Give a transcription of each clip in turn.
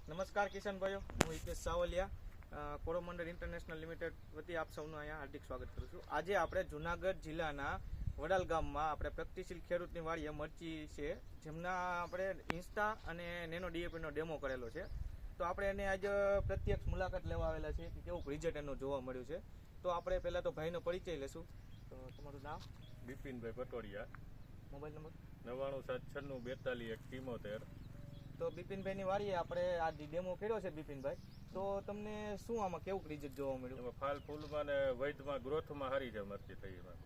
નમસ્કાર કિશન ભાઈઓ, હું હિતેશ સાવલિયા કોરોમંડળ ઇન્ટરનેશનલ લિમિટેડ વતી આપ સૌનું અહીંયા હાર્દિક સ્વાગત કરું છું. આજે આપણે જુનાગઢ જિલ્લાના વડાલ ગામમાં આપણે પ્રગતિશીલ ખેડૂતની વાડીએ મરચી છે, જેમના આપણે ઇન્સ્ટા અને નેનો ડીએપીનો ડેમો કરેલો છે. તો આપણે એને આજે પ્રત્યક્ષ મુલાકાત લેવા આવેલા છીએ કે કેવું રિઝલ્ટ એનું જોવા મળ્યું છે. તો આપણે પહેલાં તો ભાઈનો પરિચય લેશું. તો તમારું નામ? બિપિનભાઈ પટોડિયા. Mobile number? 9776927173. તો બિપિનભાઈની વાડીએ આપણે આ ડેમો કર્યો છે. બિપિનભાઈ, તો તમને શું આમાં કેવું રિઝલ્ટ જોવા મળ્યું? એમાં ફાલ ફૂલમાં ને વૈધમાં ગ્રોથમાં સારી છે મરચી થઈ. એમાં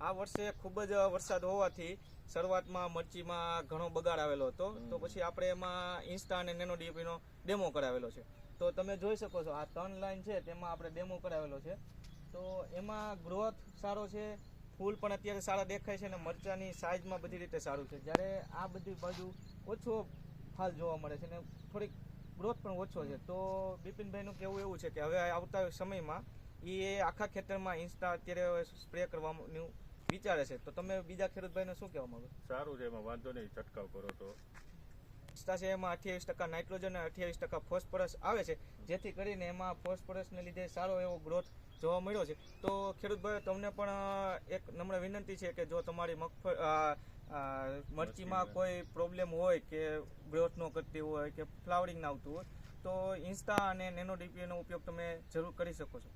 આ વર્ષે ખૂબ જ વરસાદ હોવાથી શરૂઆતમાં મરચીમાં ઘણો બગાડ આવેલો હતો. તો પછી આપણે એમાં ઇન્સ્ટા અને નેનો ડીએપીનો ડેમો કરાવેલો છે. તો તમે જોઈ શકો છો આ 3 લાઈન છે તેમાં આપણે ડેમો કરાવેલો છે. તો એમાં ગ્રોથ સારો છે, ફૂલ પણ અત્યારે સારા દેખાય છે અને મરચાની સાઇઝમાં બધી રીતે સારું છે. જ્યારે આ બધી બાજુ ઓછો ફાલ જોવા મળે છે અને થોડીક ગ્રોથ પણ ઓછો છે. તો બિપિનભાઈનું કહેવું એવું છે કે હવે આવતા સમયમાં એ આખા ખેતરમાં ઇન્સ્ટા અત્યારે સ્પ્રે કરવાનું વિચારે છે. તો તમે બીજા ખેડૂતભાઈને શું કહેવા માંગો? સારું છે, એમાં વાંધો નહીં, છંટકાવ કરો તો. ઇન્સ્ટા છે એમાં 28% નાઇટ્રોજન અને 28% ફોસ્ફરસ આવે છે, જેથી કરીને એમાં ફોસ્ફરસને લીધે સારો એવો ગ્રોથ જોવા મળ્યો છે. તો ખેડૂતભાઈ, તમને પણ એક નમ્ર વિનંતી છે કે જો તમારી મરચીમાં કોઈ પ્રોબ્લેમ હોય કે ગ્રોથ ન કરતી હોય કે ફ્લાવરિંગ ના આવતું હોય તો ઇન્સ્ટા અને નેનો ડીપીનો ઉપયોગ તમે જરૂર કરી શકો છો.